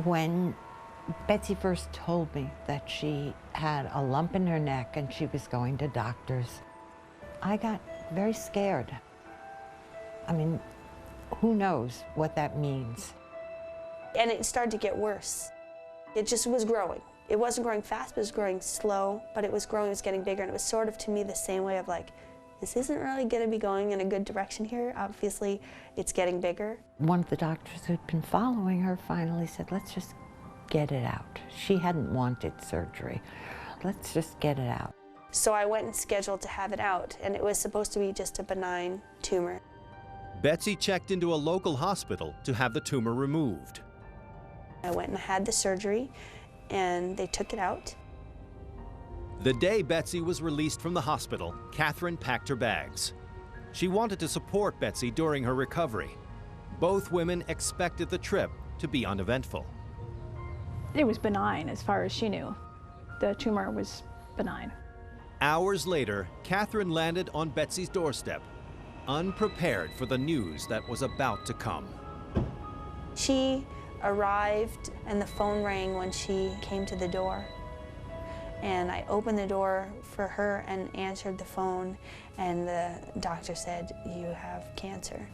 When Betsy first told me that she had a lump in her neck and she was going to doctors, I got very scared. I mean, who knows what that means? And it started to get worse. It just was growing. It wasn't growing fast, but it was growing slow, but it was growing, it was getting bigger, and it was sort of, to me, the same way of like, this isn't really going to be going in a good direction here. Obviously, it's getting bigger. One of the doctors who'd been following her finally said, let's just get it out. She hadn't wanted surgery. Let's just get it out. So I went and scheduled to have it out, and it was supposed to be just a benign tumor. Betsy checked into a local hospital to have the tumor removed. I went and had the surgery, and they took it out. The day Betsy was released from the hospital, Catherine packed her bags. She wanted to support Betsy during her recovery. Both women expected the trip to be uneventful. It was benign as far as she knew. The tumor was benign. Hours later, Catherine landed on Betsy's doorstep, unprepared for the news that was about to come. She arrived and the phone rang when she came to the door. And I opened the door for her and answered the phone, and the doctor said, "You have cancer."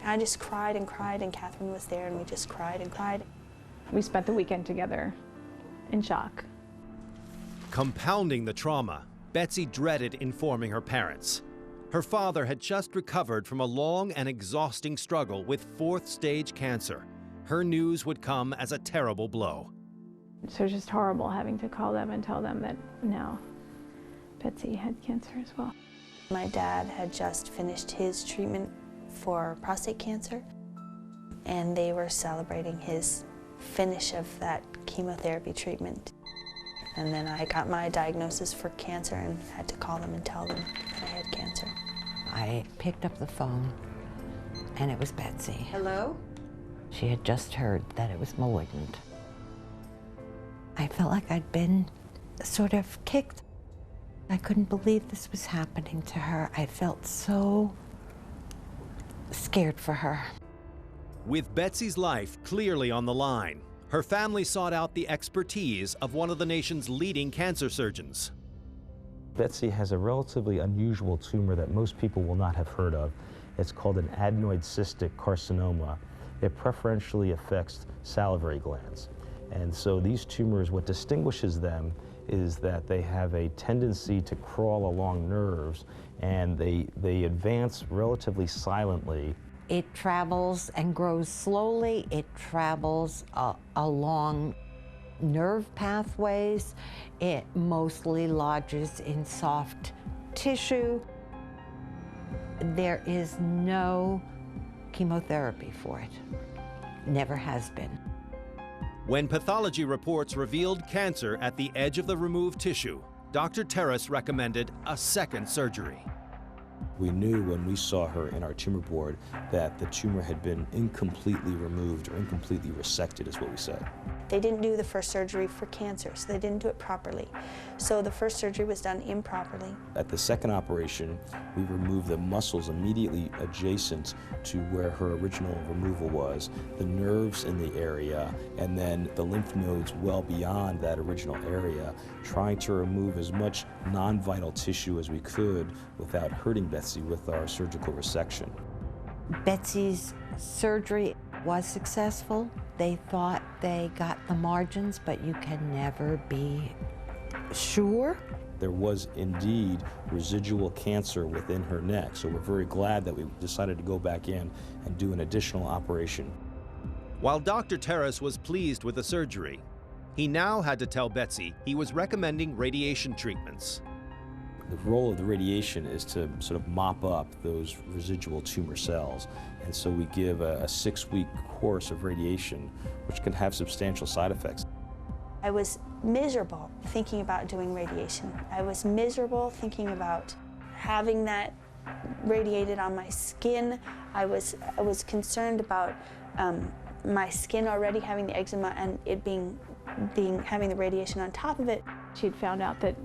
I just cried and cried, and Catherine was there, and we just cried and cried. We spent the weekend together in shock. Compounding the trauma, Betsy dreaded informing her parents. Her father had just recovered from a long and exhausting struggle with fourth-stage cancer. Her news would come as a terrible blow. So it was just horrible having to call them and tell them that now Betsy had cancer as well. My dad had just finished his treatment for prostate cancer, and they were celebrating his finish of that chemotherapy treatment. And then I got my diagnosis for cancer and had to call them and tell them that I had cancer. I picked up the phone, and it was Betsy. Hello? She had just heard that it was malignant. I felt like I'd been sort of kicked. I couldn't believe this was happening to her. I felt so scared for her. With Betsy's life clearly on the line, her family sought out the expertise of one of the nation's leading cancer surgeons. Betsy has a relatively unusual tumor that most people will not have heard of. It's called an adenoid cystic carcinoma. It preferentially affects salivary glands. And so these tumors, what distinguishes them is that they have a tendency to crawl along nerves, and they advance relatively silently. It travels and grows slowly. It travels along nerve pathways. It mostly lodges in soft tissue. There is no chemotherapy for it. Never has been. When pathology reports revealed cancer at the edge of the removed tissue, Dr. Terrace recommended a second surgery. We knew when we saw her in our tumor board that the tumor had been incompletely removed or incompletely resected, is what we said. They didn't do the first surgery for cancer, so they didn't do it properly. So the first surgery was done improperly. At the second operation, we removed the muscles immediately adjacent to where her original removal was, the nerves in the area, and then the lymph nodes well beyond that original area, trying to remove as much non-vital tissue as we could without hurting Betsy with our surgical resection. Betsy's surgery was successful. They thought they got the margins, but you can never be sure. There was indeed residual cancer within her neck, so we're very glad that we decided to go back in and do an additional operation. While Dr. Terrace was pleased with the surgery, he now had to tell Betsy he was recommending radiation treatments. The role of the radiation is to sort of mop up those residual tumor cells. And so we give a 6-week course of radiation, which can have substantial side effects. I was miserable thinking about doing radiation. I was miserable thinking about having that radiated on my skin. I was concerned about my skin already having the eczema and it having the radiation on top of it. She'd found out that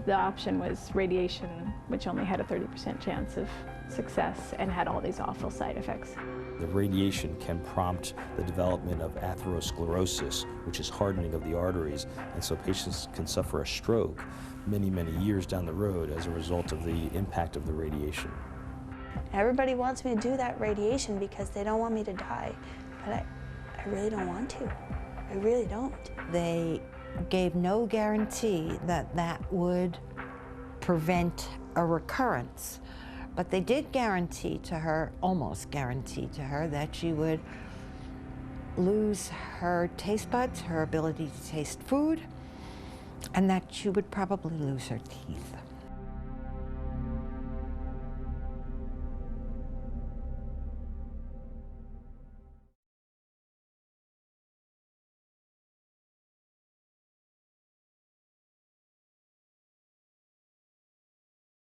the option was radiation which only had a 30% chance of success and had all these awful side effects. The radiation can prompt the development of atherosclerosis, which is hardening of the arteries, and so patients can suffer a stroke many, many years down the road as a result of the impact of the radiation. Everybody wants me to do that radiation because they don't want me to die, but I really don't want to. I really don't. They gave no guarantee that that would prevent a recurrence. But they did guarantee to her, almost guarantee to her, that she would lose her taste buds, her ability to taste food, and that she would probably lose her teeth.